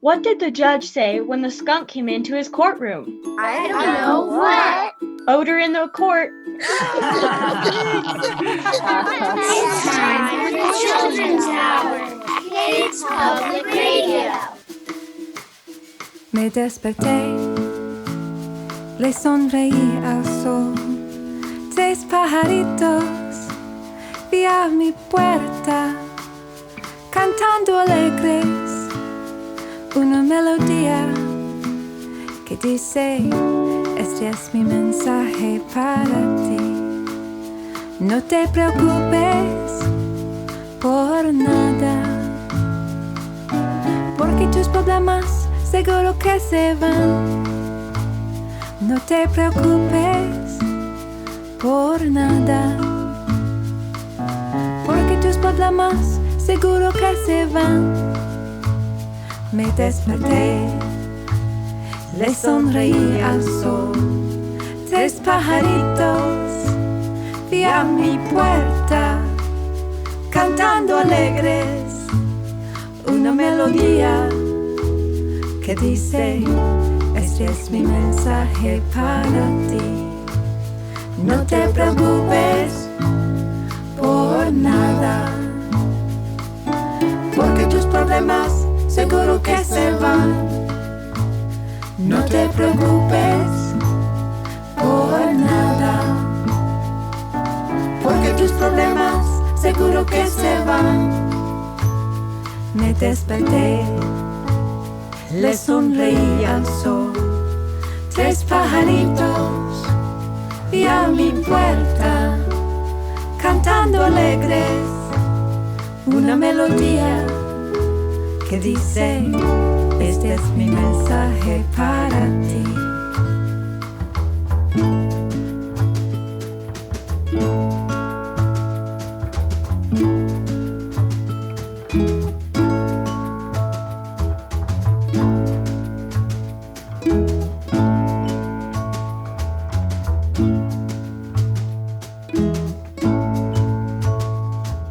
What did the judge say when the skunk came into his courtroom? I don't know. What? Odor in the court. It's time for the Children's Hour. Kids Public Radio. Me desperté, le sonreí al sol. 6 pajaritos vi a mi puerta, cantando alegres una melodía que dice: este es mi mensaje para ti. No te preocupes por nada, porque tus problemas seguro que se van. No te preocupes por nada, porque tus problemas seguro que se van. Me desperté, le sonreí al sol. 3 pajaritos vi a mi puerta, cantando alegres una melodía que dice: este es mi mensaje para ti. No te preocupes por nada, porque tus problemas seguro que se van. No te preocupes por nada, porque tus problemas seguro que se van. Me desperté, le sonreí al sol. 3 pajaritos vi a mi puerta, cantando alegres una melodía que dice: este es mi mensaje para ti.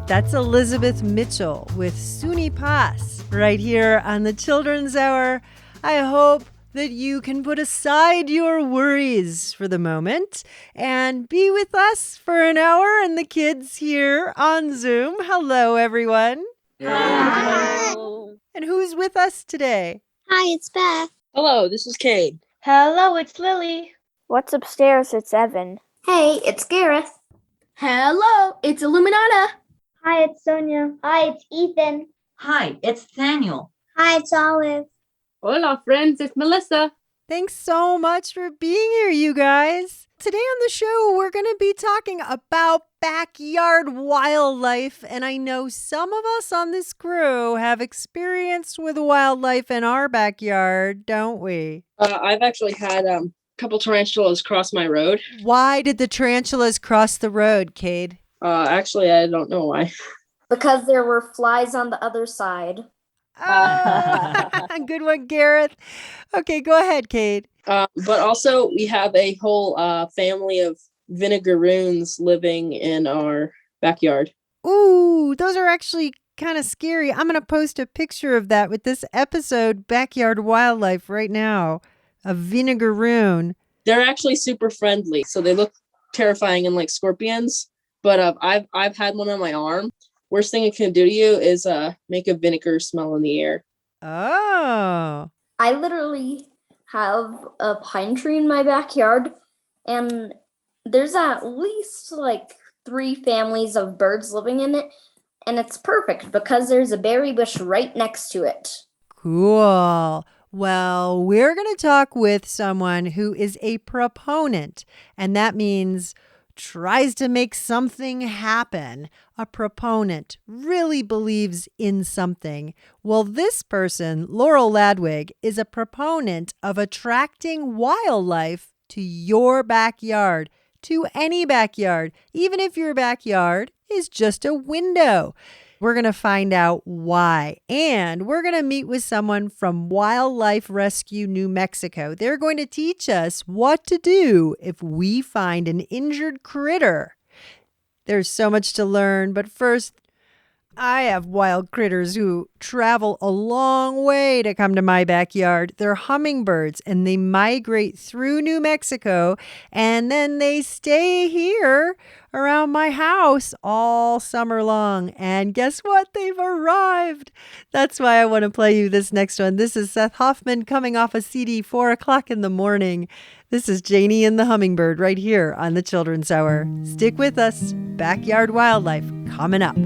That's Elizabeth Mitchell with SUNY Pass right here on the Children's Hour. I hope that you can put aside your worries for the moment and be with us for an hour and the kids here on Zoom. Hello, everyone. Hello. And who's with us today? Hi, it's Beth. Hello, this is Cade. Hello, it's Lily. What's upstairs? It's Evan. Hey, it's Gareth. Hello, it's Illuminata. Hi, it's Sonia. Hi, it's Ethan. Hi, it's Daniel. Hi, it's Olive. Hola, friends, it's Melissa. Thanks so much for being here, you guys. Today on the show, we're going to be talking about backyard wildlife. And I know some of us on this crew have experience with wildlife in our backyard, don't we? I've actually had a couple tarantulas cross my road. Why did the tarantulas cross the road, Cade? Actually, I don't know why. Because there were flies on the other side. Good one, Gareth. Okay, go ahead, Cade. But also, we have a whole family of vinegaroons living in our backyard. Ooh, those are actually kind of scary. I'm going to post a picture of that with this episode, Backyard Wildlife, right now. A vinegaroon. They're actually super friendly, so they look terrifying and like scorpions. But I've had one on my arm. Worst thing it can do to you is make a vinegar smell in the air. Oh. I literally have a pine tree in my backyard, and there's at least like 3 families of birds living in it, and it's perfect because there's a berry bush right next to it. Cool. Well, we're going to talk with someone who is a proponent, and that means tries to make something happen. A proponent really believes in something. Well, this person, Laurel Ladwig, is a proponent of attracting wildlife to your backyard, to any backyard, even if your backyard is just a window. We're going to find out why. And we're going to meet with someone from Wildlife Rescue New Mexico. They're going to teach us what to do if we find an injured critter. There's so much to learn, but first, I have wild critters who travel a long way to come to my backyard. They're hummingbirds and they migrate through New Mexico and then they stay here around my house all summer long. And guess what? They've arrived. That's why I want to play you this next one. This is Seth Hoffman coming off a CD 4 o'clock in the morning. This is Janie and the Hummingbird right here on the Children's Hour. Stick with us. Backyard Wildlife coming up.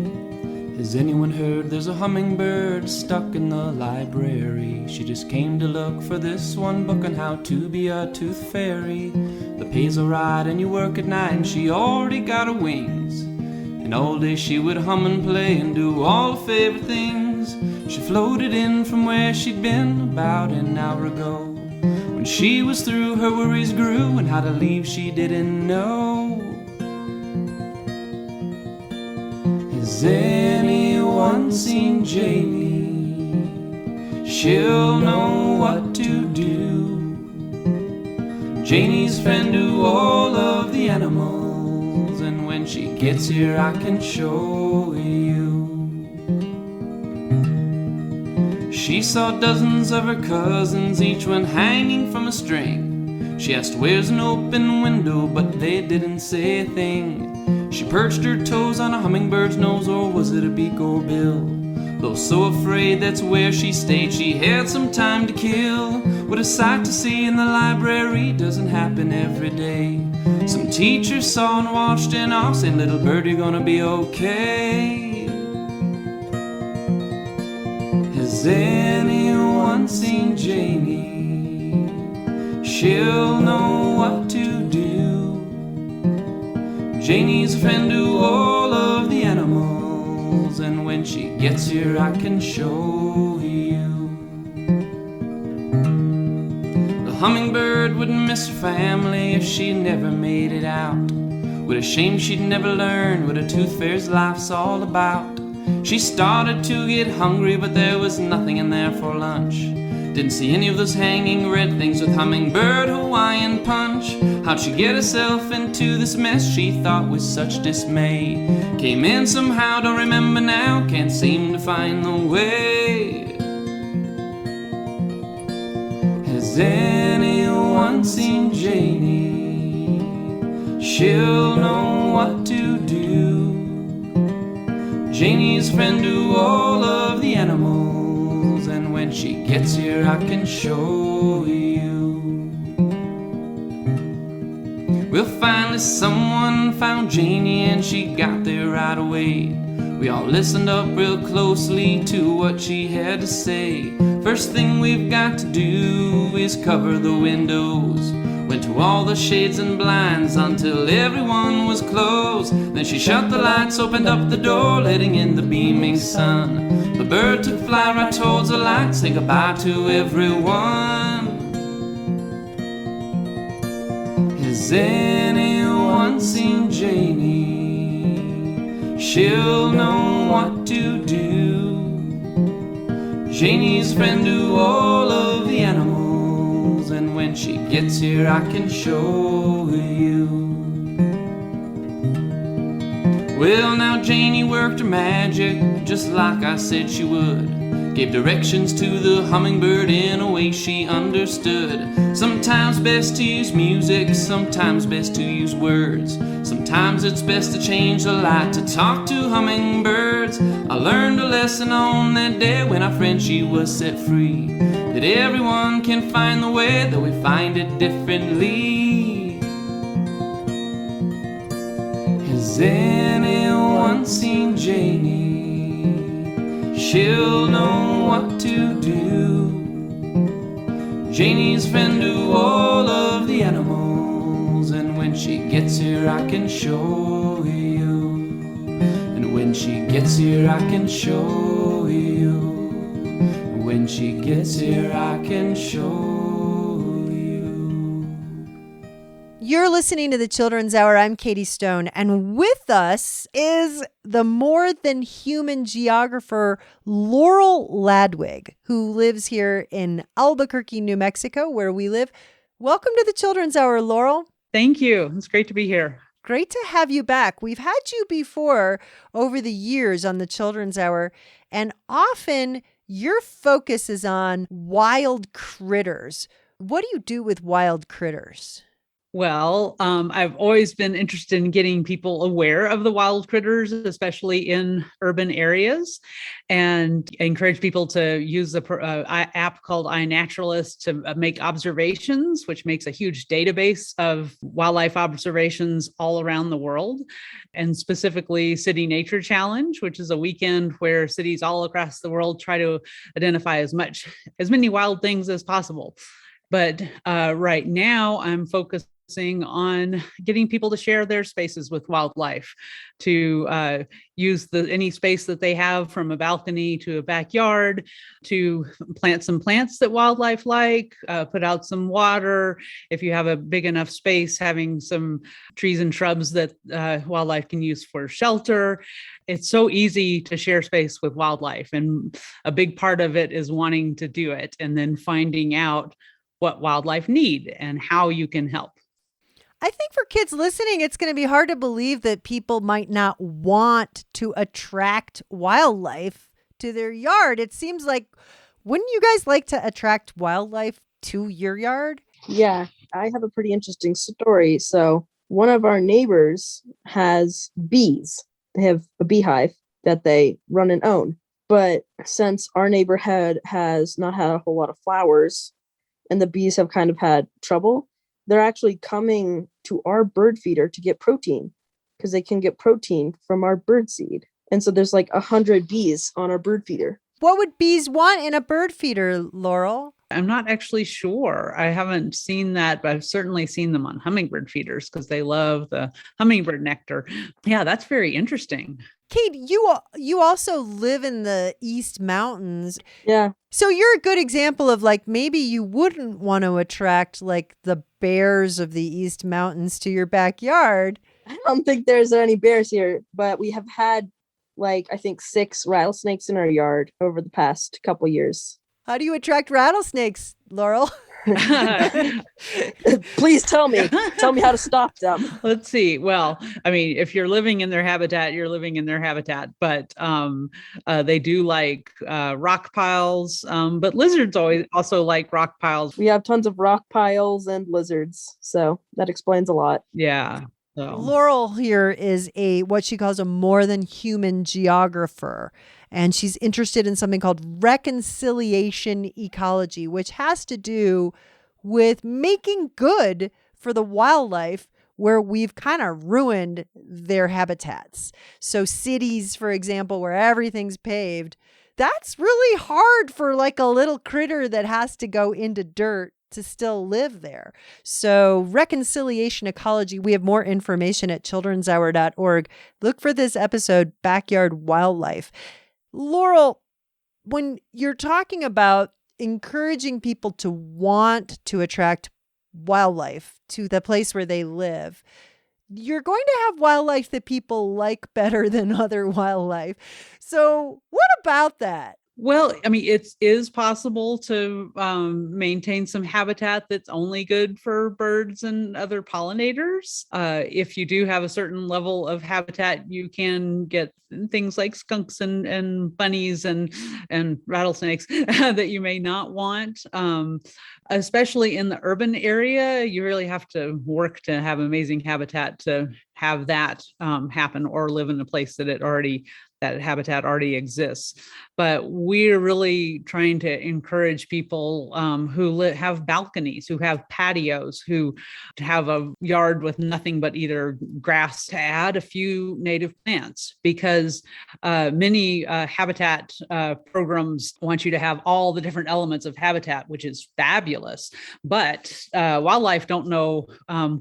Has anyone heard there's a hummingbird stuck in the library? She just came to look for this one book on how to be a tooth fairy. The pay's alright and you work at night and she already got her wings. And all day she would hum and play and do all her favorite things. She floated in from where she'd been about an hour ago. When she was through, her worries grew and how to leave she didn't know. Has anyone seen Janie? She'll know what to do. Janie's friend to all of the animals, and when she gets here I can show you. She saw dozens of her cousins, each one hanging from a string. She asked where's an open window, but they didn't say a thing. She perched her toes on a hummingbird's nose, or was it a beak or bill? Though so afraid that's where she stayed, she had some time to kill. What a sight to see in the library doesn't happen every day. Some teacher saw and watched and off, said, little bird, you're gonna be okay. Has anyone seen Janie? She'll know what to do. Janie's a friend to all of the animals, and when she gets here I can show you. The hummingbird wouldn't miss her family if she never made it out. What a shame she'd never learn what a tooth fairy's life's all about. She started to get hungry, but there was nothing in there for lunch. Didn't see any of those hanging red things with hummingbird Hawaiian punch. How'd she get herself into this mess she thought with such dismay? Came in somehow, don't remember now, can't seem to find the way. Has anyone seen Janie? She'll know what to do. Janie's friend to all of the animals, and when she gets here I can show you. Well, finally someone found Janie and she got there right away. We all listened up real closely to what she had to say. First thing we've got to do is cover the windows. Went to all the shades and blinds until everyone was closed. Then she shut the lights, opened up the door, letting in the beaming sun. The bird took flight right towards the light, say goodbye to everyone. Has anyone seen Janie? She'll know what to do. Janie's friend to all of the animals, and when she gets here I can show you. Well, now Janie worked her magic just like I said she would. Gave directions to the hummingbird in a way she understood. Sometimes best to use music, sometimes best to use words. Sometimes it's best to change the light to talk to hummingbirds. I learned a lesson on that day when our friend she was set free, that everyone can find the way, though we find it differently. Has anyone seen Janie? She'll know what to do. Janie's friend to all of the animals, and when she gets here I can show you. And when she gets here I can show you. When she gets here I can show you. You're listening to the Children's Hour. I'm Katie Stone, and with us is the more than human geographer Laurel Ladwig, who lives here in Albuquerque, New Mexico, where we live. Welcome to the Children's Hour, Laurel. Thank you. It's great to be here. great to have you back. We've had you before over the years on the Children's Hour, and often your focus is on wild critters. What do you do with wild critters? Well, I've always been interested in getting people aware of the wild critters, especially in urban areas, and encourage people to use the app called iNaturalist to make observations, which makes a huge database of wildlife observations all around the world, and specifically City Nature Challenge, which is a weekend where cities all across the world try to identify as many wild things as possible. But right now, I'm focusing on getting people to share their spaces with wildlife, to use any space that they have, from a balcony to a backyard, to plant some plants that wildlife like, put out some water. If you have a big enough space, having some trees and shrubs that wildlife can use for shelter. It's so easy to share space with wildlife. And a big part of it is wanting to do it and then finding out what wildlife need and how you can help. I think for kids listening, it's going to be hard to believe that people might not want to attract wildlife to their yard. It seems like, wouldn't you guys like to attract wildlife to your yard? Yeah, I have a pretty interesting story. So one of our neighbors has bees. They have a beehive that they run and own. But since our neighborhood has not had a whole lot of flowers and the bees have kind of had trouble, they're actually coming to our bird feeder to get protein, because they can get protein from our bird seed. And so there's like 100 bees on our bird feeder. What would bees want in a bird feeder, Laurel? I'm not actually sure. I haven't seen that, but I've certainly seen them on hummingbird feeders because they love the hummingbird nectar. Yeah, that's very interesting. Kate, you also live in the East Mountains. Yeah. So you're a good example of, like, maybe you wouldn't want to attract like the bears of the East Mountains to your backyard. I don't think there's any bears here, but we have had I think 6 rattlesnakes in our yard over the past couple years. How do you attract rattlesnakes, Laurel? Please tell me how to stop them. Let's see. Well, I mean, if you're living in their habitat, you're living in their habitat, but they do like rock piles, but lizards also like rock piles. We have tons of rock piles and lizards, so that explains a lot. Yeah. So. Laurel here is what she calls a more than human geographer. And she's interested in something called reconciliation ecology, which has to do with making good for the wildlife where we've kind of ruined their habitats. So cities, for example, where everything's paved, that's really hard for like a little critter that has to go into dirt to still live there. So reconciliation ecology, we have more information at childrenshour.org. Look for this episode, Backyard Wildlife. Laurel, when you're talking about encouraging people to want to attract wildlife to the place where they live, you're going to have wildlife that people like better than other wildlife. So what about that? Well, I mean, it is possible to maintain some habitat that's only good for birds and other pollinators. If you do have a certain level of habitat, you can get things like skunks and bunnies and rattlesnakes that you may not want. Especially in the urban area, you really have to work to have amazing habitat to have that happen, or live in a place that habitat already exists. But we're really trying to encourage people who have balconies, who have patios, who have a yard with nothing but either grass, to add a few native plants, because many habitat programs want you to have all the different elements of habitat, which is fabulous. But wildlife don't know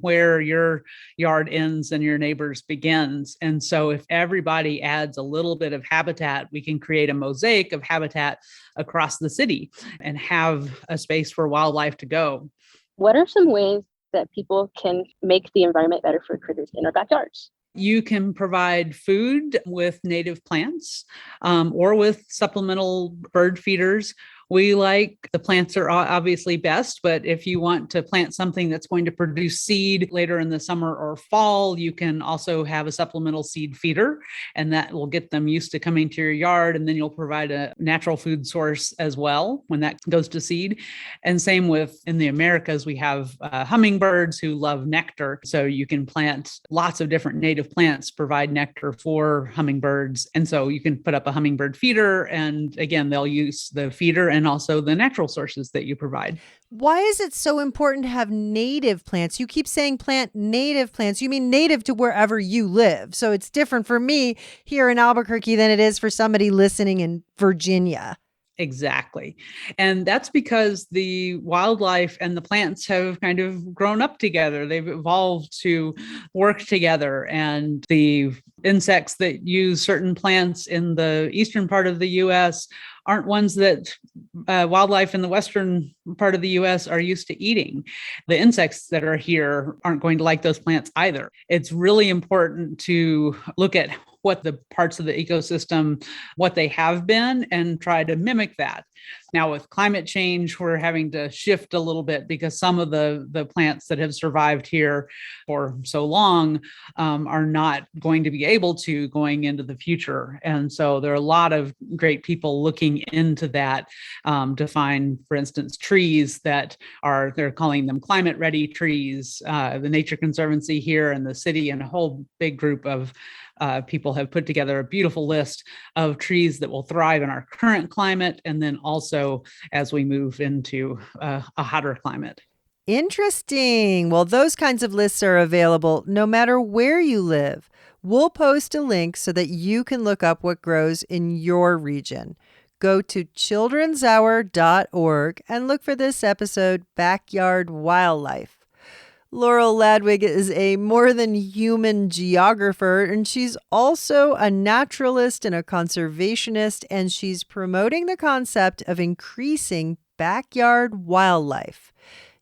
where your yard ends and your neighbor's begins. And so if everybody adds a little bit of habitat, we can create a mosaic of habitat across the city and have a space for wildlife to go. What are some ways that people can make the environment better for critters in our backyards? You can provide food with native plants or with supplemental bird feeders, We like the plants are obviously best, but if you want to plant something that's going to produce seed later in the summer or fall, you can also have a supplemental seed feeder, and that will get them used to coming to your yard. And then you'll provide a natural food source as well when that goes to seed. And same with in the Americas, we have hummingbirds who love nectar. So you can plant lots of different native plants, provide nectar for hummingbirds. And so you can put up a hummingbird feeder, and again, they'll use the feeder and also the natural sources that you provide. Why is it so important to have native plants? You keep saying plant native plants. You mean native to wherever you live. So it's different for me here in Albuquerque than it is for somebody listening in Virginia. Exactly. And that's because the wildlife and the plants have kind of grown up together. They've evolved to work together. And the insects that use certain plants in the eastern part of the U.S. aren't ones that wildlife in the western part of the U.S. are used to eating. The insects that are here aren't going to like those plants either. It's really important to look at what the parts of the ecosystem, what they have been, and try to mimic that. Now, with climate change, we're having to shift a little bit because some of the plants that have survived here for so long are not going to be able to going into the future. And so there are a lot of great people looking into that to find, for instance, trees that they're calling them climate ready trees. The Nature Conservancy here in the city and a whole big group of people have put together a beautiful list of trees that will thrive in our current climate, and then also as we move into a hotter climate. Interesting. Well, those kinds of lists are available no matter where you live. We'll post a link so that you can look up what grows in your region. Go to childrenshour.org and look for this episode, Backyard Wildlife. Laurel Ladwig is a more than human geographer, and she's also a naturalist and a conservationist, and she's promoting the concept of increasing backyard wildlife.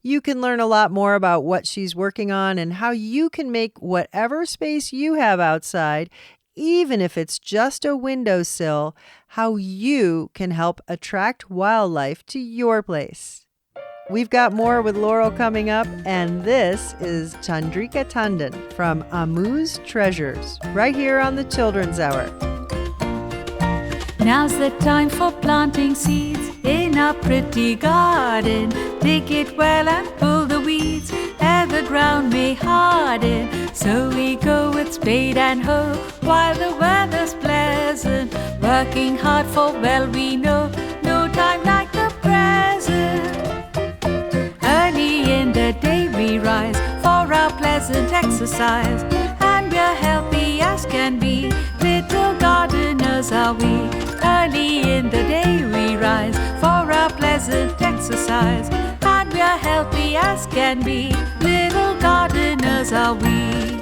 You can learn a lot more about what she's working on and how you can make whatever space you have outside, even if it's just a windowsill, how you can help attract wildlife to your place. We've got more with Laurel coming up, and this is Chandrika Tandon from Amu's Treasures, right here on the Children's Hour. Now's the time for planting seeds in our pretty garden. Dig it well and pull the weeds, ere the ground may harden. So we go with spade and hoe while the weather's pleasant, working hard for well we know no time like the present. Early in the day we rise for our pleasant exercise, and we're healthy as can be, little gardeners are we. Early in the day we rise for our pleasant exercise, and we're healthy as can be, little gardeners are we.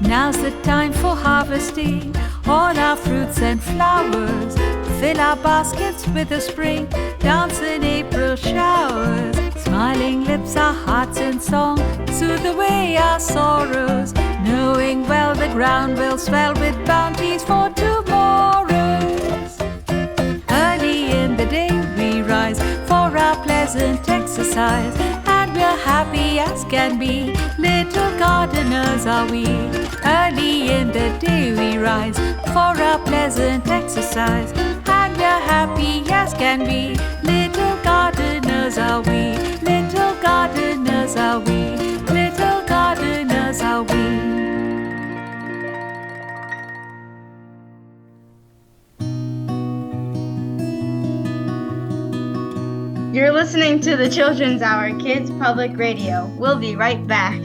Now's the time for harvesting all our fruits and flowers. Fill our baskets with the spring, dance in April showers. Smiling lips, our hearts in song, soothe away our sorrows, knowing well the ground will swell with bounties for tomorrows. Early in the day we rise for our pleasant exercise, and we're happy as can be, little gardeners are we. Early in the day we rise for our pleasant exercise, and we're happy as can be, little gardeners are we. Little gardeners are we. Little gardeners are we. You're listening to the Children's Hour, Kids Public Radio. We'll be right back.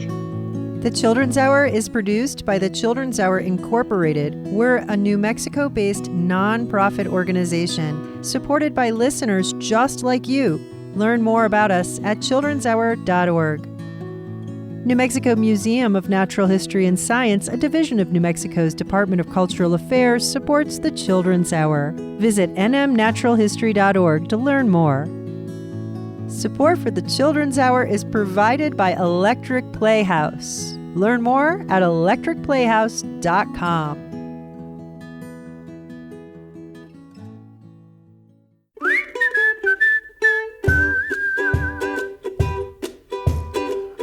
The Children's Hour is produced by the Children's Hour Incorporated. We're a New Mexico-based nonprofit organization supported by listeners just like you. Learn more about us at childrenshour.org. New Mexico Museum of Natural History and Science, a division of New Mexico's Department of Cultural Affairs, supports the Children's Hour. Visit nmnaturalhistory.org to learn more. Support for the Children's Hour is provided by Electric Playhouse. Learn more at electricplayhouse.com.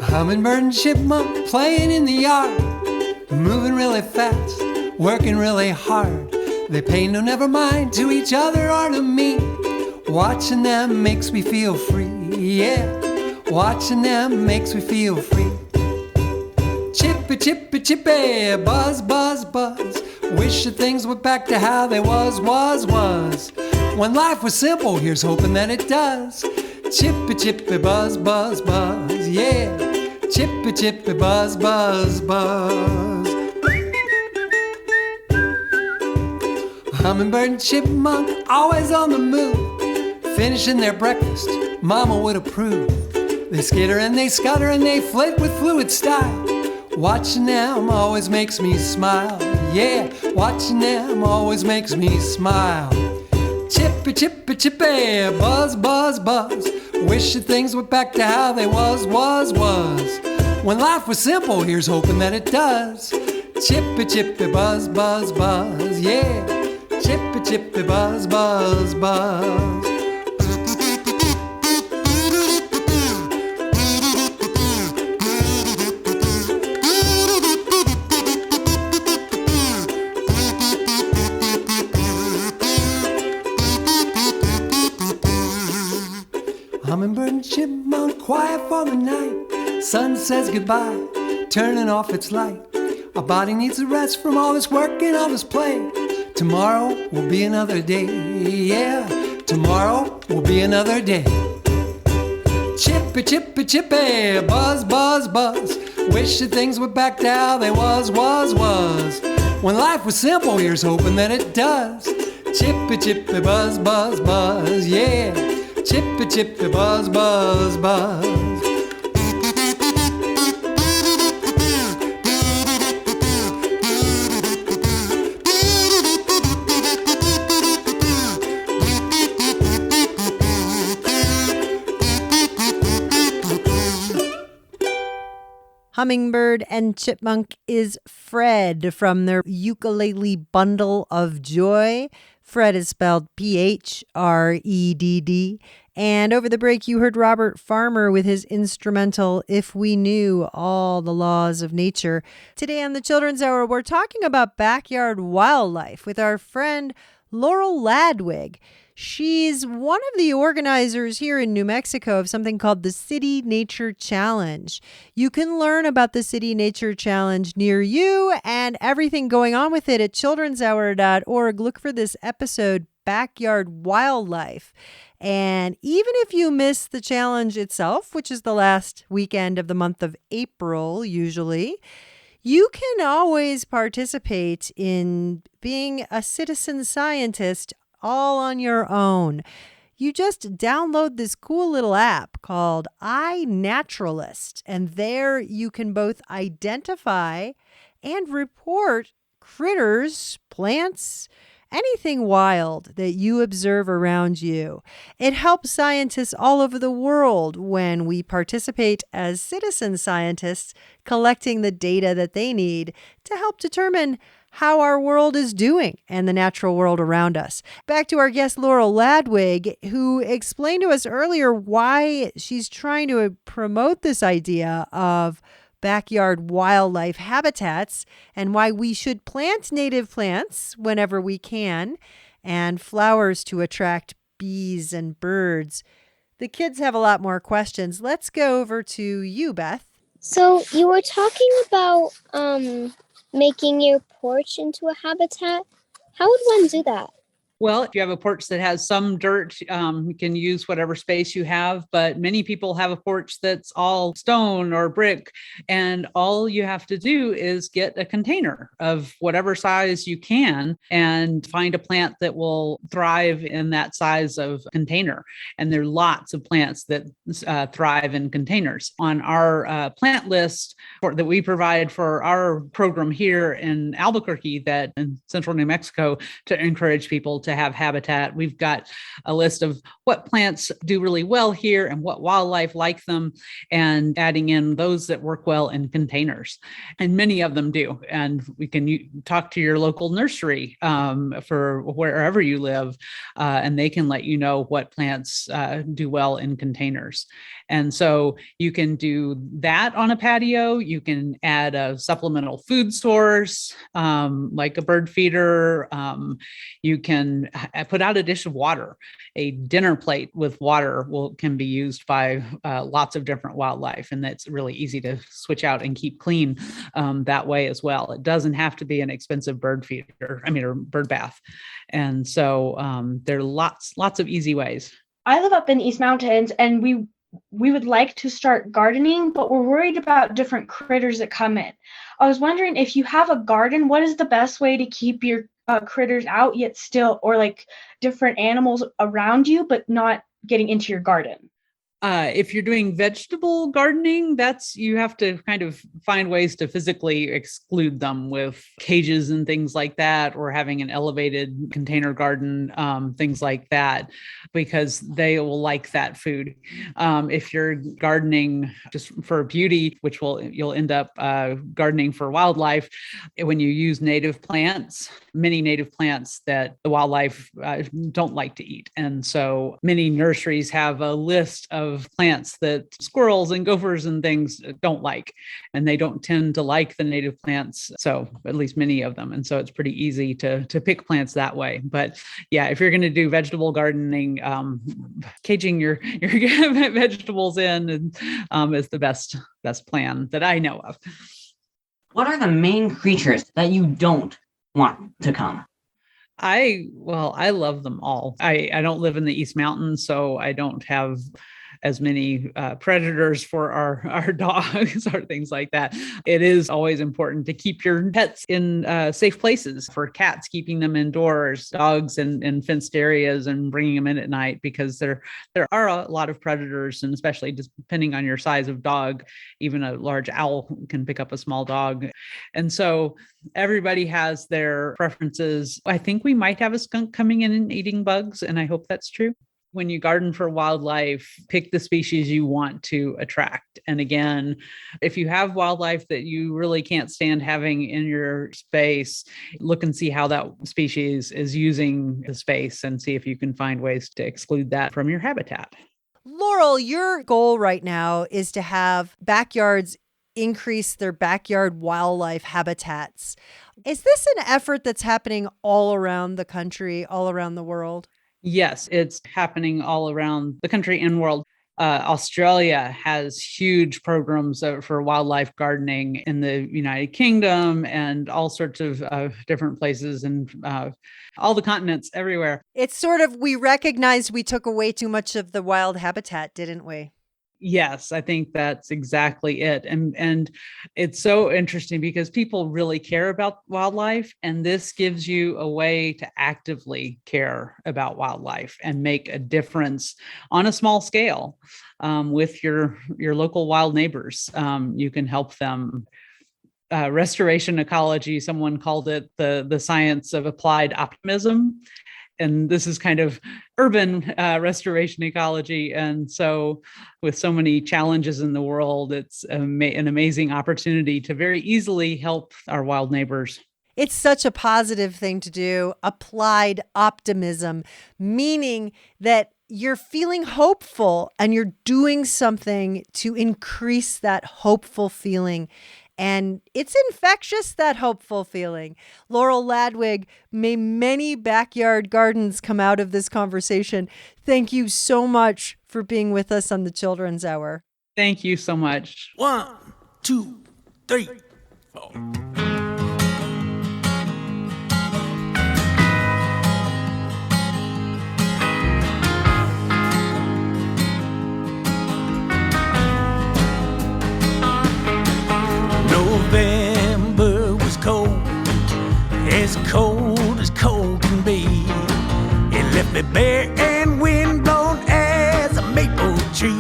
Hummingbird and chipmunk playing in the yard, moving really fast, working really hard. They pay no never mind to each other or to me. Watching them makes me feel free, yeah. Watching them makes me feel free. Chippy, chippy, chippy, buzz, buzz, buzz. Wish that things went back to how they was. When life was simple, here's hoping that it does. Chippy, chippy, buzz, buzz, buzz, yeah. Chippy, chippy, buzz, buzz, buzz. Hummingbird and chipmunk, always on the move, finishing their breakfast, Mama would approve. They skitter and they scutter and they flit with fluid style. Watching them always makes me smile, yeah. Watching them always makes me smile. Chippy, chippy, chippy, buzz, buzz, buzz. Wish that things went back to how they was. When life was simple, here's hoping that it does. Chippy, chippy, buzz, buzz, buzz, yeah. Chippy, chippy, buzz, buzz, buzz. Hummingbird and chipmunk quiet for the night. Sun says goodbye, turning off its light. Our body needs a rest from all this work and all this play. Tomorrow will be another day, yeah. Tomorrow will be another day. Chippy, chippy, chippy, buzz, buzz, buzz. Wish that things went back to how they was. When life was simple, here's hoping that it does. Chippy, chippy, buzz, buzz, buzz, yeah. Chippy, chippy, buzz, buzz, buzz. Hummingbird and Chipmunk is Fred from their ukulele bundle of joy. Fred is spelled P-H-R-E-D-D. And over the break, you heard Robert Farmer with his instrumental, If We Knew All the Laws of Nature. Today on the Children's Hour, we're talking about backyard wildlife with our friend Laurel Ladwig. She's one of the organizers here in New Mexico of something called the City Nature Challenge. You can learn about the City Nature Challenge near you and everything going on with it at childrenshour.org. Look for this episode, Backyard Wildlife. And even if you miss the challenge itself, which is the last weekend of the month of April usually, you can always participate in being a citizen scientist all on your own. You just download this cool little app called iNaturalist, and there you can both identify and report critters, plants, anything wild that you observe around you. It helps scientists all over the world when we participate as citizen scientists, collecting the data that they need to help determine how our world is doing and the natural world around us. Back to our guest, Laurel Ladwig, who explained to us earlier why she's trying to promote this idea of backyard wildlife habitats and why we should plant native plants whenever we can and flowers to attract bees and birds. The kids have a lot more questions. Let's go over to you, Beth. So you were talking about making your porch into a habitat. How would one do that? Well, if you have a porch that has some dirt, you can use whatever space you have, but many people have a porch that's all stone or brick, and all you have to do is get a container of whatever size you can and find a plant that will thrive in that size of container. And there are lots of plants that thrive in containers. On our plant list that we provide for our program here in Albuquerque, that in central New Mexico, to encourage people to to have habitat. We've got a list of what plants do really well here and what wildlife like them, and adding in those that work well in containers. And many of them do. And we can talk to your local nursery for wherever you live, and they can let you know what plants do well in containers. And so you can do that on a patio. You can add a supplemental food source, like a bird feeder. You can put out a dish of water. A dinner plate with water can be used by lots of different wildlife, and that's really easy to switch out and keep clean that way as well. It doesn't have to be an expensive bird feeder, or bird bath. And so there are lots of easy ways. I live up in East Mountains, and we would like to start gardening, but we're worried about different critters that come in. I was wondering, if you have a garden, what is the best way to keep your critters out yet still, or like different animals around you, but not getting into your garden? If you're doing vegetable gardening, you have to kind of find ways to physically exclude them with cages and things like that, or having an elevated container garden, things like that, because they will like that food. If you're gardening just for beauty, which you'll end up gardening for wildlife, when you use native plants, many native plants that the wildlife don't like to eat. And so many nurseries have a list of plants that squirrels and gophers and things don't like, and they don't tend to like the native plants. So at least many of them. And so it's pretty easy to pick plants that way. But yeah, if you're going to do vegetable gardening, caging your vegetables in is the best plan that I know of. What are the main creatures that you don't want to come? I love them all. I don't live in the East Mountains, so I don't have as many predators for our dogs or things like that. It is always important to keep your pets in safe places. For cats, keeping them indoors, dogs in fenced areas and bringing them in at night, because there are a lot of predators, and especially just depending on your size of dog, even a large owl can pick up a small dog. And so everybody has their preferences. I think we might have a skunk coming in and eating bugs, and I hope that's true. When you garden for wildlife, pick the species you want to attract. And again, if you have wildlife that you really can't stand having in your space, look and see how that species is using the space, and see if you can find ways to exclude that from your habitat. Laurel, your goal right now is to have backyards increase their backyard wildlife habitats. Is this an effort that's happening all around the country, all around the world? Yes, it's happening all around the country and world. Australia has huge programs for wildlife gardening, in the United Kingdom and all sorts of different places, and all the continents, everywhere. It's sort of, we recognized we took away too much of the wild habitat, didn't we? Yes, I think that's exactly it. And it's so interesting because people really care about wildlife, and this gives you a way to actively care about wildlife and make a difference on a small scale with your local wild neighbors. You can help them. Restoration ecology, someone called it the science of applied optimism. And this is kind of urban restoration ecology. And so with so many challenges in the world, it's an amazing opportunity to very easily help our wild neighbors. It's such a positive thing to do. Applied optimism, meaning that you're feeling hopeful and you're doing something to increase that hopeful feeling. And it's infectious, that hopeful feeling. Laurel Ladwig, may many backyard gardens come out of this conversation. Thank you so much for being with us on the Children's Hour. Thank you so much. 1, 2, 3, 4. November was cold as cold can be. It left me bare and windblown as a maple tree.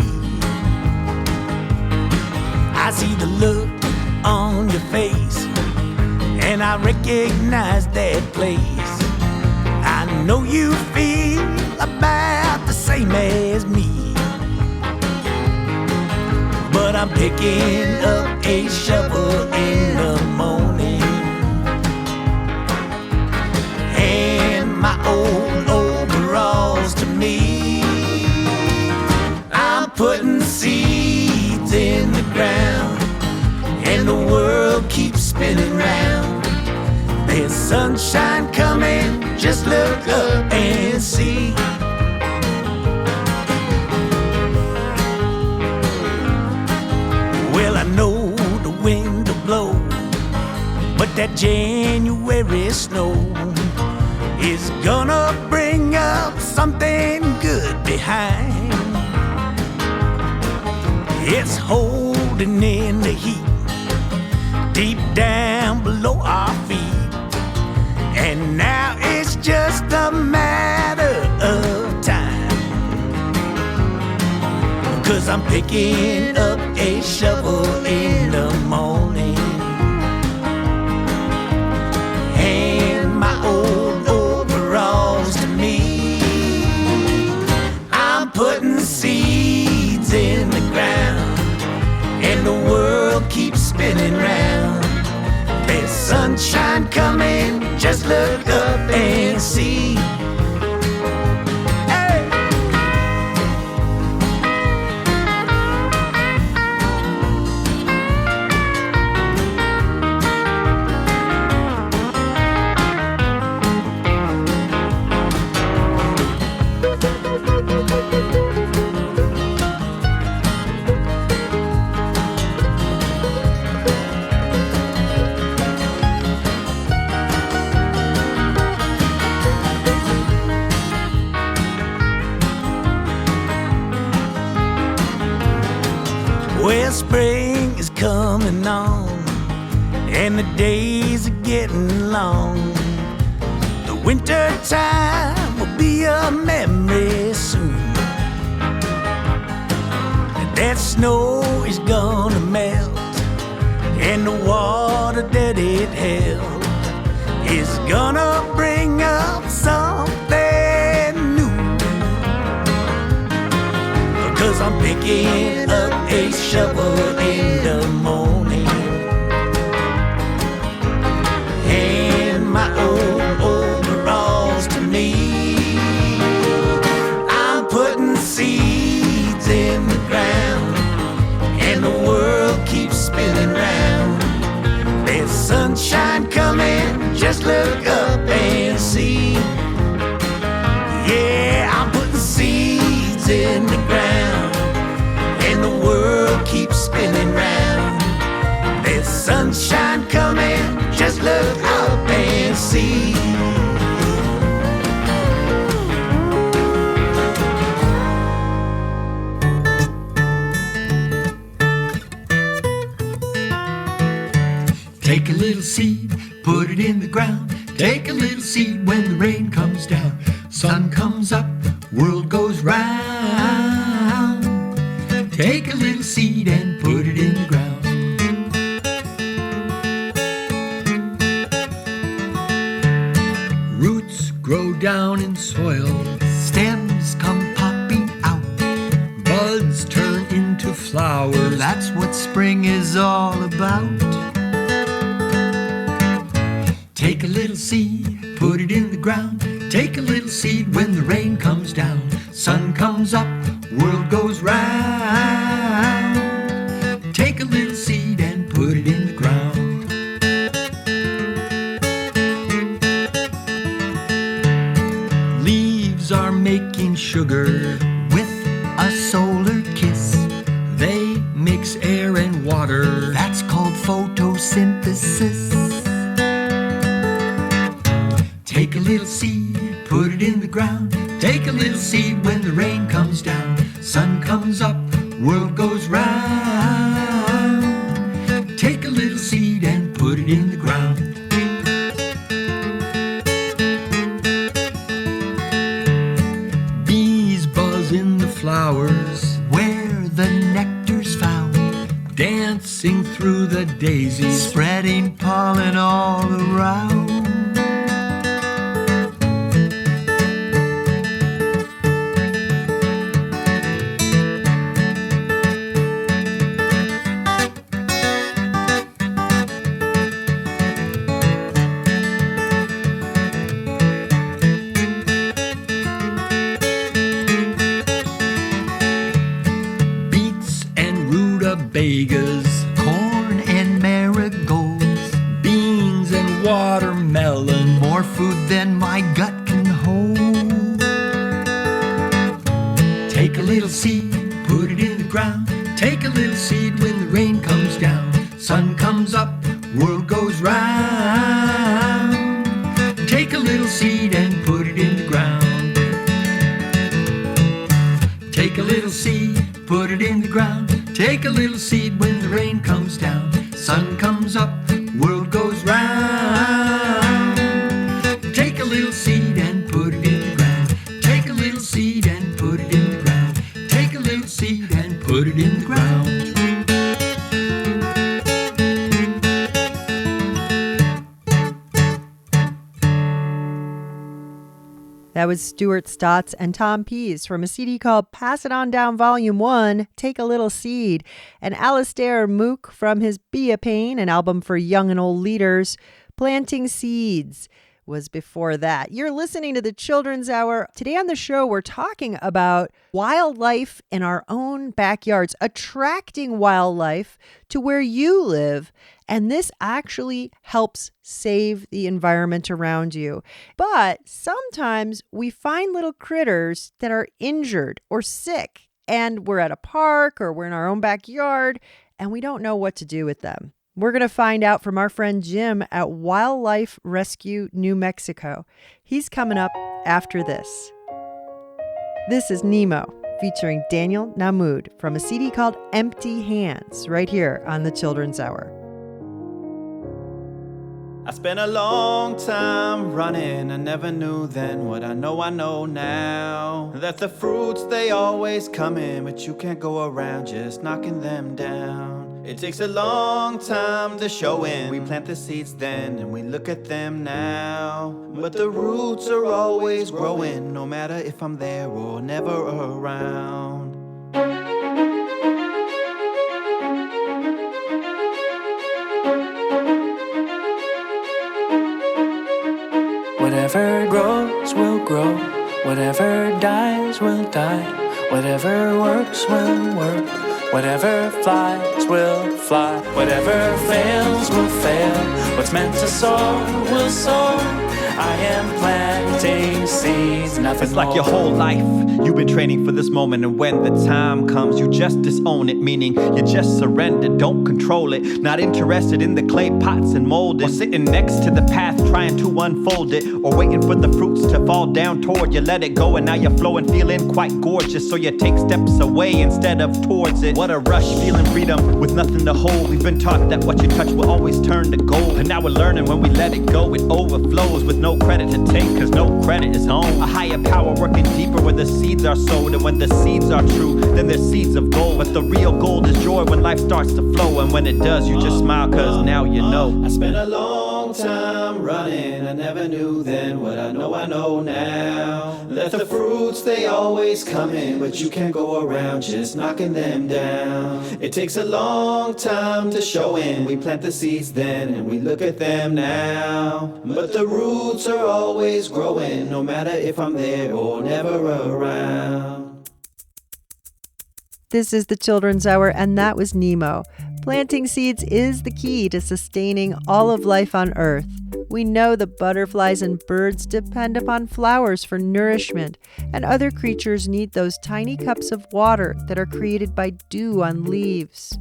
I see the look on your face, and I recognize that place. I know you feel about the same as me, but I'm picking up a shovel in the morning, and my old overalls to me. I'm putting seeds in the ground, and the world keeps spinning round. There's sunshine coming, just look up and see. Well, I know the wind will blow, but that January snow is gonna bring up something good behind. It's holding in the heat deep down below our feet, and now it's just a matter of time, 'cause I'm picking up a shovel in the morning, and my old overalls to me. I'm putting seeds in the ground, and the world keeps spinning round. There's sunshine coming, just look up and see. Hey! Well, spring is coming on, and the days are getting long. The winter time will be a memory soon. That snow is gonna melt, and the water that it held is gonna bring up something new. 'Cause I'm picking up a shovel in the morning, and my old overalls to me. I'm putting seeds in the ground, and the world keeps spinning round. There's sunshine coming, just look up and see. Yeah, I'm putting seeds in the ground, and the world keeps spinning round. There's sunshine coming, just look up and see. Take a little seed, put it in the ground. Take a little seed when the rain comes down. Sun comes up, world goes round. Take a little seed and put it in the ground. Roots grow down in soil, stems come popping out, buds turn into flowers. That's what spring is all about. Take a little seed, put it in the ground. Take a little seed when the rain comes down. Sun comes up, world goes round. Take a little seed and put it in the ground. Leaves are making sugar with a solar kiss. They mix air and water. That's called photosynthesis. Take a little seed, put it in the ground. Take a little seed when the rain comes down. Sun comes up, world goes round. Take a little seed and put it in the ground. Bees buzz in the flowers where the nectar's found, dancing through the daisies, spreading pollen all around. rutabagas, corn and marigolds, beans and watermelon, more food than my gut can hold. Take a little seed, put it in the ground. Take a little seed when the rain comes down. Sun comes up, world goes round. Take a little seed and put it in the ground. Take a little seed, put it in the ground. Take a little seed when the rain comes down. Sun comes up, world goes round. Take a little seed and put it in the ground. Take a little seed and put it in the ground. Take a little seed and put it in the ground. That was Stuart Stotts and Tom Pease from a CD called Pass It On Down Volume 1, Take a Little Seed, and Alastair Mook from his Be a Pain, an album for young and old leaders, Planting Seeds was before that. You're listening to the Children's Hour. Today on the show, we're talking about wildlife in our own backyards, attracting wildlife to where you live. And this actually helps save the environment around you. But sometimes we find little critters that are injured or sick, and we're at a park or we're in our own backyard, and we don't know what to do with them. We're going to find out from our friend Jim at Wildlife Rescue New Mexico. He's coming up after this. This is Nemo, featuring Daniel Nahmood from a CD called Empty Hands, right here on the Children's Hour. I spent a long time running, I never knew then what I know now. That the fruits, they always come in, but you can't go around just knocking them down. It takes a long time to show in. We plant the seeds then, and we look at them now. But the roots are always growing, no matter if I'm there or never around. Whatever grows will grow, whatever dies will die, whatever works will work, whatever flies will fly, whatever fails will fail, what's meant to soar will soar. I am planting seeds, nothing It's like your whole life you've been training for this moment, and when the time comes you just disown it, meaning you just surrender, don't control it, not interested in the clay pots and mold it, or sitting next to the path trying to unfold it, or waiting for the fruits to fall down toward you. Let it go and now you're flowing, feeling quite gorgeous, so you take steps away instead of towards it. What a rush, feeling freedom with nothing to hold. We've been taught that what you touch will always turn to gold, and now we're learning when we let it go it overflows with no credit to take, cause no credit is home. A higher power working deeper where the seeds are sowed, and when the seeds are true, then they're seeds of gold. But the real gold is joy when life starts to flow, and when it does, you just smile cause now you know. I spent a long time running, I never knew then what I know now. That the fruits, they always come in, but you can't go around just knocking them down. It takes a long time to show in. We plant the seeds then, and we look at them now. But the roots are always growing, no matter if I'm there or never around. This is the Children's Hour, and that was Nemo. Planting seeds is the key to sustaining all of life on Earth. We know the butterflies and birds depend upon flowers for nourishment, and other creatures need those tiny cups of water that are created by dew on leaves.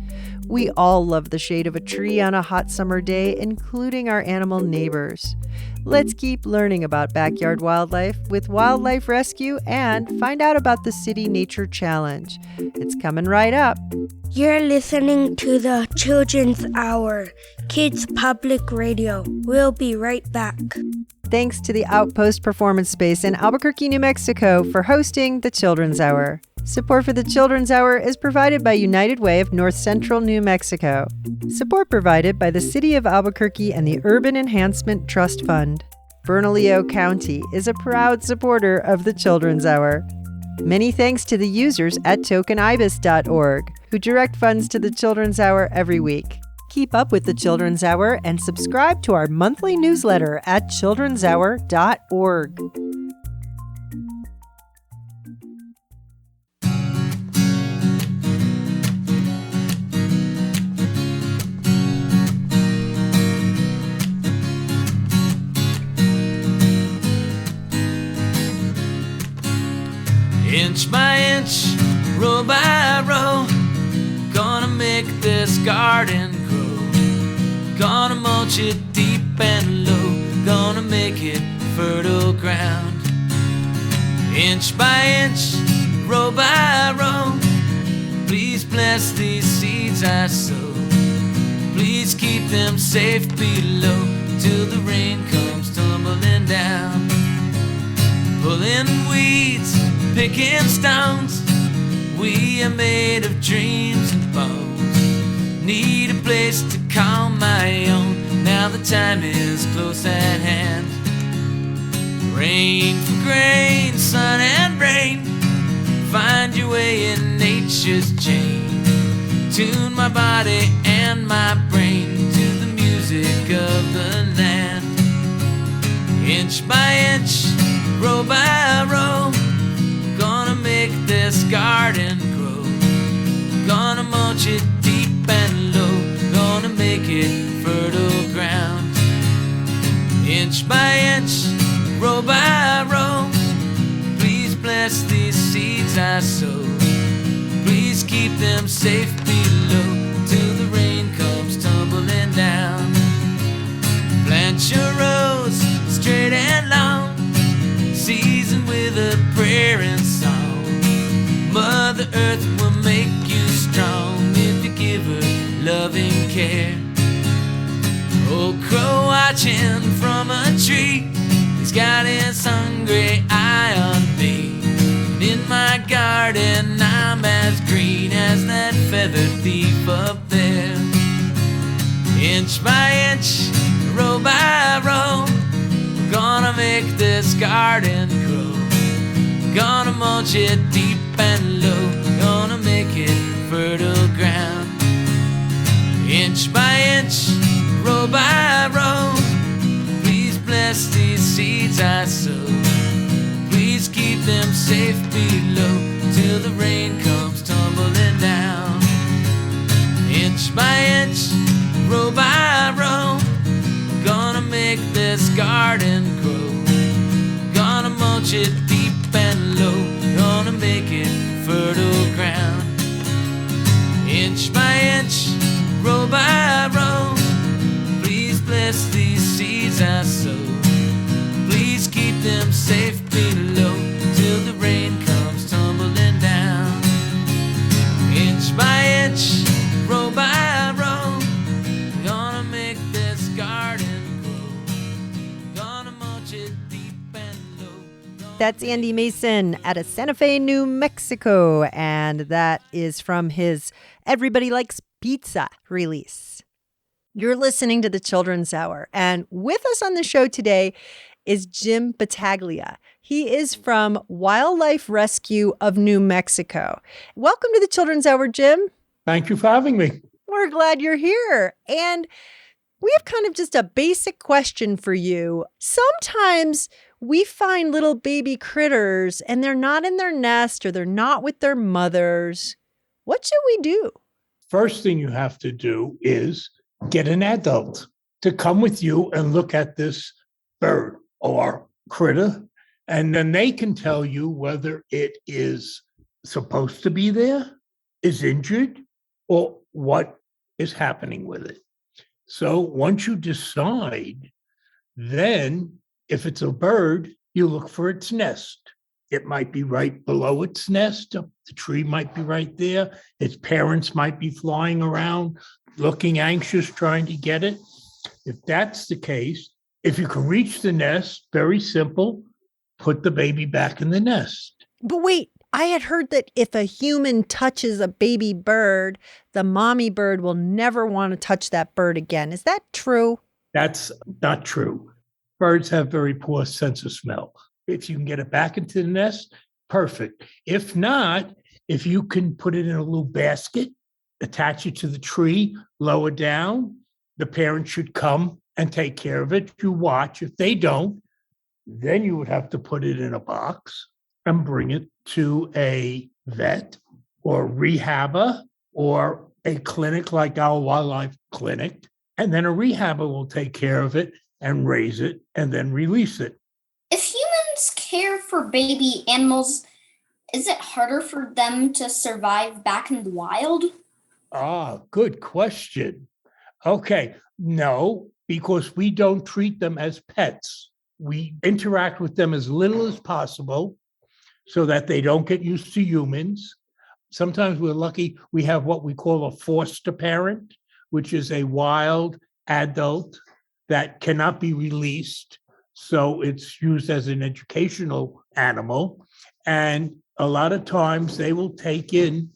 We all love the shade of a tree on a hot summer day, including our animal neighbors. Let's keep learning about backyard wildlife with Wildlife Rescue and find out about the City Nature Challenge. It's coming right up. You're listening to the Children's Hour, Kids Public Radio. We'll be right back. Thanks to the Outpost Performance Space in Albuquerque, New Mexico for hosting the Children's Hour. Support for the Children's Hour is provided by United Way of North Central New Mexico. Support provided by the City of Albuquerque and the Urban Enhancement Trust Fund. Bernalillo County is a proud supporter of the Children's Hour. Many thanks to the users at tokenibis.org who direct funds to the Children's Hour every week. Keep up with the Children's Hour and subscribe to our monthly newsletter at childrenshour.org. Inch by inch, row by row, gonna make this garden grow. Gonna mulch it deep and low, gonna make it fertile ground. Inch by inch, row by row, please bless these seeds I sow. Please keep them safe below till the rain comes tumbling down. Pulling weeds, picking stones, we are made of dreams and bones. Need a place to call my own, now the time is close at hand. Rain for grain, sun and rain, find your way in nature's chain. Tune my body and my brain to the music of the land. Inch by inch, row by row, gonna make this garden grow. Gonna mulch it deep and low, gonna make it fertile ground. Inch by inch, row by row, please bless these seeds I sow. Please keep them safe below till the rain comes tumbling down. Plant your rows straight and long, seasoned with a prayer and song. Mother Earth will make you strong if you give her loving care. Old crow watching from a tree, he's got his hungry eye on me. And in my garden I'm as green as that feathered thief up there. Inch by inch, row by row, we're gonna make this garden grow. Gonna mulch it deep and low, gonna make it fertile ground. Inch by inch, row by row, please bless these seeds I sow. Please keep them safe below till the rain comes tumbling down. Inch by inch, row by row, gonna make this garden grow. Gonna mulch it deep and low, gonna make it fertile ground. Inch by inch, row by row, please bless these seeds I sow. Please keep them safe below till the rain comes tumbling down. Inch by inch, row by row, gonna make this garden grow. Gonna mulch it deep and low. That's Andy Mason out of Santa Fe, New Mexico. And that is from his Everybody Likes Pizza release. You're listening to the Children's Hour. And with us on the show today is Jim Battaglia. He is from Wildlife Rescue of New Mexico. Welcome to the Children's Hour, Jim. Thank you for having me. We're glad you're here. And we have kind of just a basic question for you. Sometimes we find little baby critters and they're not in their nest or they're not with their mothers. What should we do? First thing you have to do is get an adult to come with you and look at this bird or critter, and then they can tell you whether it is supposed to be there, is injured, or what is happening with it. So once you decide, then if it's a bird, you look for its nest. It might be right below its nest. The tree might be right there. Its parents might be flying around, looking anxious, trying to get it. If that's the case, if you can reach the nest, very simple, put the baby back in the nest. But wait, I had heard that if a human touches a baby bird, the mommy bird will never want to touch that bird again. Is that true? That's not true. Birds have very poor sense of smell. If you can get it back into the nest, perfect. If not, if you can put it in a little basket, attach it to the tree, lower down, the parent should come and take care of it. You watch. If they don't, then you would have to put it in a box and bring it to a vet or rehabber or a clinic like our wildlife clinic. And then a rehabber will take care of it and raise it and then release it. If humans care for baby animals, Is it harder for them to survive back in the wild? Good question. Okay, no, because we don't treat them as pets. We interact with them as little as possible so that they don't get used to humans. Sometimes we're lucky we have what we call a foster parent, which is a wild adult that cannot be released. So it's used as an educational animal. And a lot of times they will take in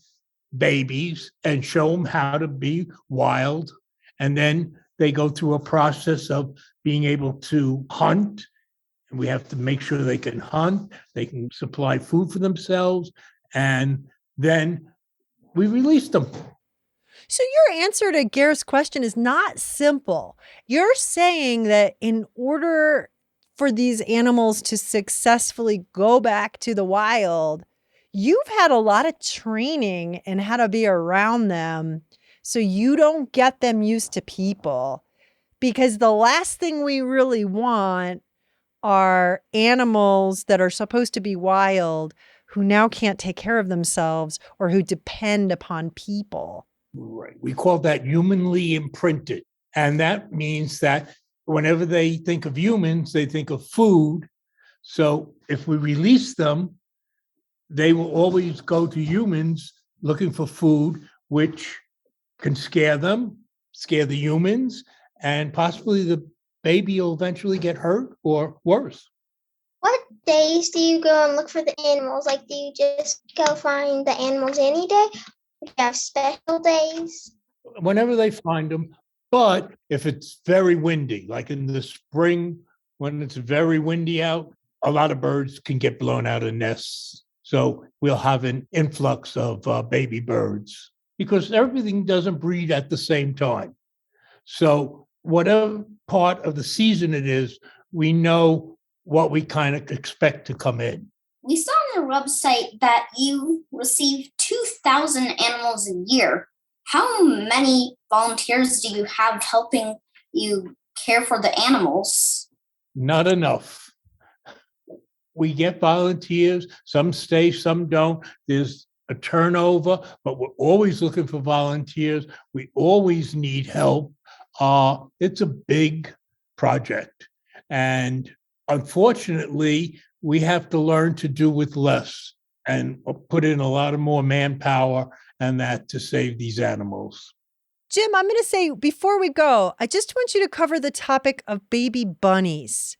babies and show them how to be wild. And then they go through a process of being able to hunt. And we have to make sure they can hunt, they can supply food for themselves, and then we release them. So your answer to Gareth's question is not simple. You're saying that in order for these animals to successfully go back to the wild, you've had a lot of training in how to be around them so you don't get them used to people. Because the last thing we really want are animals that are supposed to be wild who now can't take care of themselves or who depend upon people. Right. We call that humanly imprinted. And that means that whenever they think of humans, they think of food. So if we release them, they will always go to humans looking for food, which can scare them, scare the humans, and possibly the baby will eventually get hurt or worse. What days do you go and look for the animals? Like, do you just go find the animals any day? Do you have special days? Whenever they find them, but if it's very windy, like in the spring, when it's very windy out, a lot of birds can get blown out of nests. So we'll have an influx of baby birds because everything doesn't breed at the same time. So whatever part of the season it is, we know what we kind of expect to come in. We saw on your website that you receive 2,000 animals a year. How many volunteers do you have helping you care for the animals? Not enough. We get volunteers, some stay, some don't. There's a turnover, but we're always looking for volunteers. We always need help. It's a big project. And unfortunately, we have to learn to do with less and put in a lot of more manpower and that to save these animals. Jim, I'm going to say before we go, I just want you to cover the topic of baby bunnies,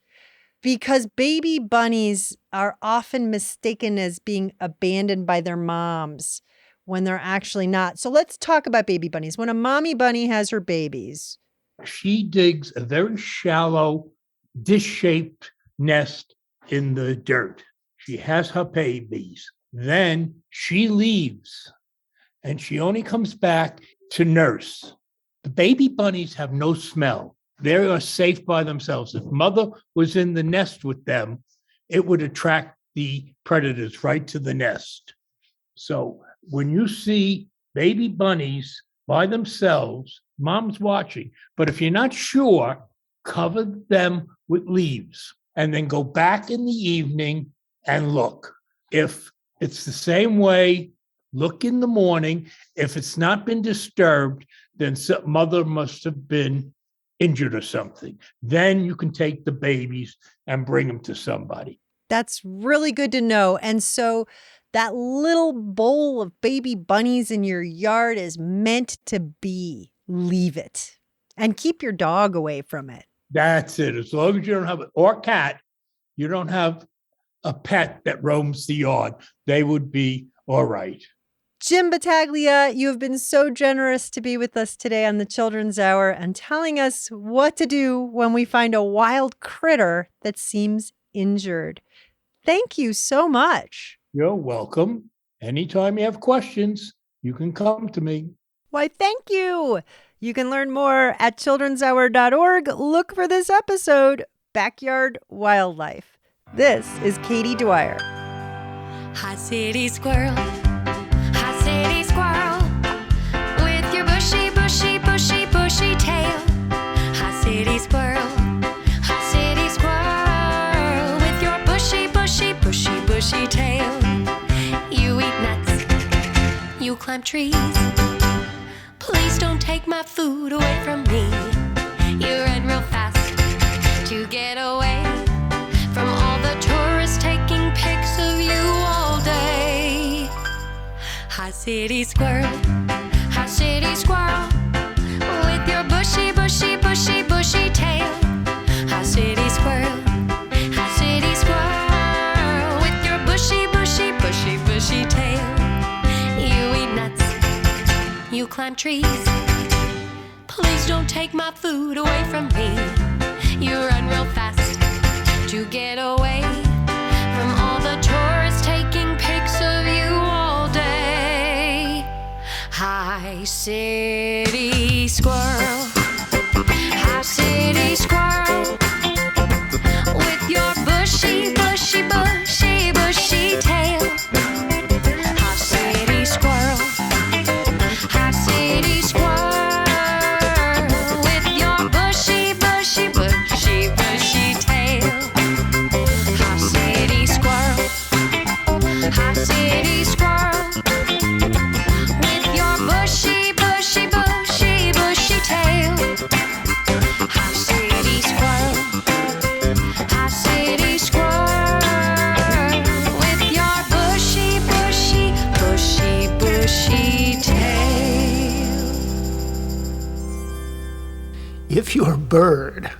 because baby bunnies are often mistaken as being abandoned by their moms when they're actually not. So let's talk about baby bunnies. When a mommy bunny has her babies, she digs a very shallow, dish-shaped nest in the dirt. She has her babies. Then she leaves, and she only comes back to nurse. The baby bunnies have no smell. They are safe by themselves. If mother was in the nest with them, it would attract the predators right to the nest. So when you see baby bunnies by themselves, mom's watching. But if you're not sure, cover them with leaves and then go back in the evening and look. If it's the same way, look in the morning. If it's not been disturbed, then mother must have been injured or something. Then you can take the babies and bring them to somebody. That's really good to know. And so that little bowl of baby bunnies in your yard is meant to be. Leave it and keep your dog away from it. That's it. As long as you don't have it, or cat, you don't have a pet that roams the yard, they would be all right. Jim Battaglia, you have been so generous to be with us today on the Children's Hour and telling us what to do when we find a wild critter that seems injured. Thank you so much. You're welcome. Anytime you have questions, you can come to me. Why, thank you. You can learn more at childrenshour.org. Look for this episode, Backyard Wildlife. This is Katie Dwyer. Hi, city squirrel. Hi, city squirrel. With your bushy, bushy, bushy, bushy tail. Hi, city squirrel. Hi, city squirrel. With your bushy, bushy, bushy, bushy tail. You climb trees. Please don't take my food away from me. You run real fast to get away from all the tourists taking pics of you all day. Hi, city squirrel. Hi, city squirrel. With your bushy, bushy, bushy, bushy tail. Hi, city squirrel. Hi, city squirrel. With your bushy, bushy, bushy, bushy tail. You eat nuts. You climb trees. Please don't take my food away from me. You run real fast to get away from all the tourists taking pics of you all day. Hi, city squirrel. Hi, city squirrel. With your bushy, bushy, bushy, bushy tail. Hi, city squirrel. Hi, city squirrel. With your bushy, bushy, bushy, bushy tail. Hi, city squirrel. Hi, city squirrel. With your bushy, bushy, bushy, bushy tail. Hi, city squirrel. Hi, city squirrel. With your bushy, bushy, bushy, bushy tail. If you're a bird,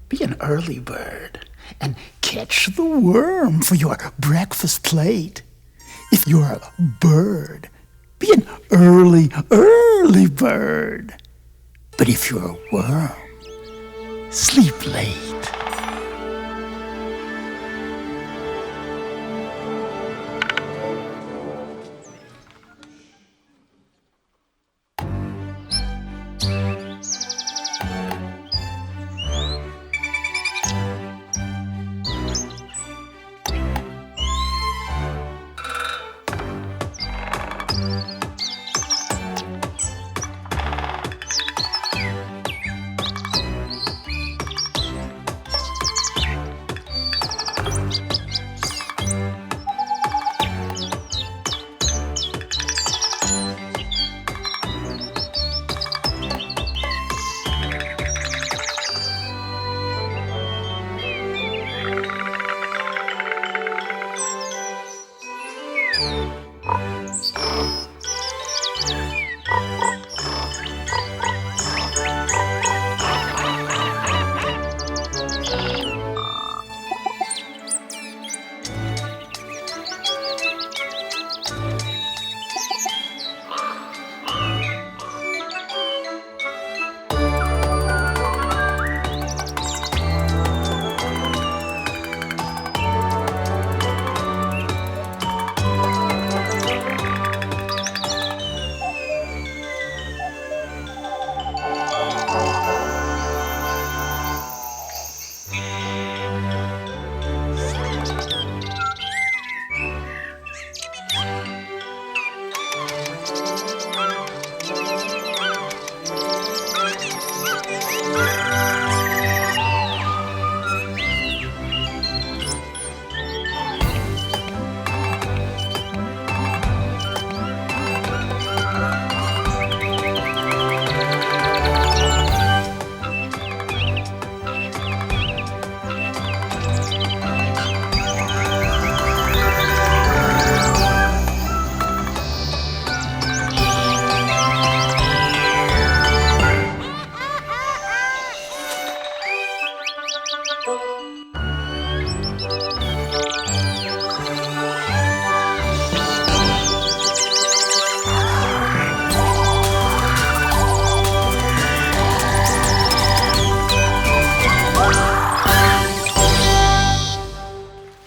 be an early bird and catch the worm for your breakfast plate. If you're a bird, be an early bird. But if you're a worm, sleep late.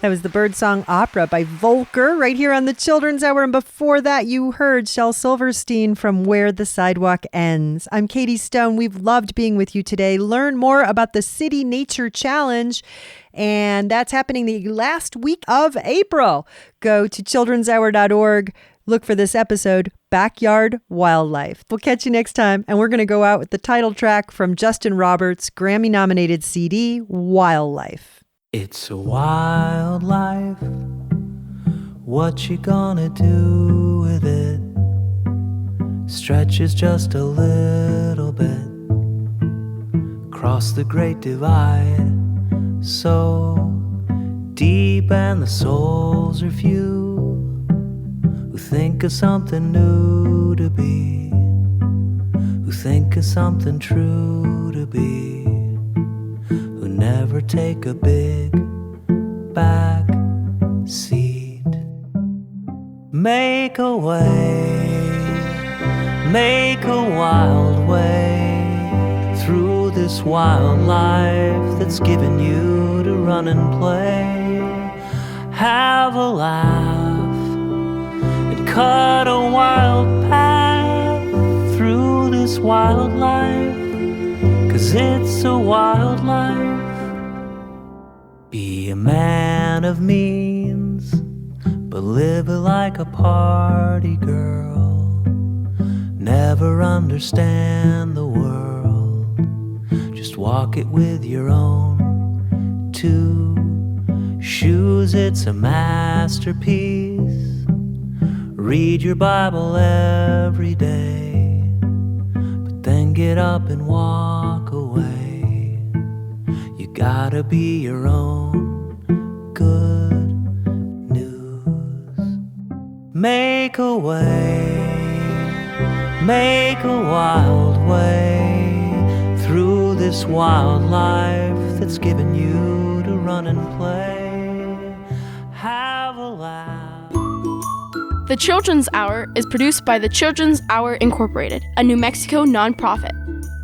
That was the Birdsong Opera by Volker right here on the Children's Hour. And before that, you heard Shel Silverstein from Where the Sidewalk Ends. I'm Katie Stone. We've loved being with you today. Learn more about the City Nature Challenge, and that's happening the last week of April. Go to childrenshour.org. Look for this episode, Backyard Wildlife. We'll catch you next time, and we're going to go out with the title track from Justin Roberts' Grammy-nominated CD, Wildlife. It's a wild life. What you gonna do with it? stretches just a little bit across the great divide, so deep, and the souls are few who think of something new to be, who think of something true to be, who never take a big back seat. Make a way, make a wild way through this wild life that's given you to run and play. Have a laugh and cut a wild path through this wild life, 'cause it's a wild life. Be a man of means, but live it like a party girl. Never understand the world, just walk it with your own two shoes. It's a masterpiece. Read your Bible every day, but then get up and walk away. You gotta be your own good news. Make a way, make a wild way through this wild life that's given you to run and play. Have a laugh. The Children's Hour is produced by the Children's Hour Incorporated, a New Mexico nonprofit.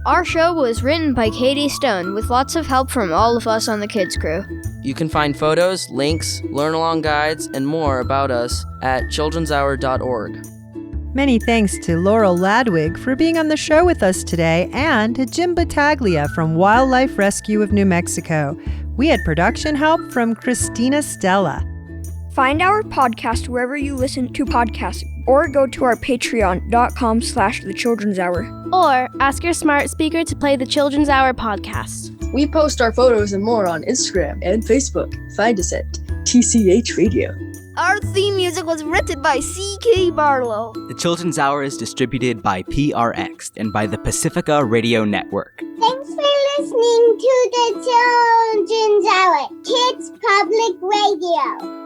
Our show was written by Katie Stone with lots of help from all of us on the kids crew. You can find photos, links, learn-along guides, and more about us at childrenshour.org. Many thanks to Laurel Ladwig for being on the show with us today, and to Jim Battaglia from Wildlife Rescue of New Mexico. We had production help from Christina Stella. Find our podcast wherever you listen to podcasts, or go to our patreon.com/The Children's Hour. Or ask your smart speaker to play the Children's Hour podcast. We post our photos and more on Instagram and Facebook. Find us at TCH Radio. Our theme music was written by C.K. Barlow. The Children's Hour is distributed by PRX and by the Pacifica Radio Network. Thanks for listening to the Children's Hour, Kids Public Radio.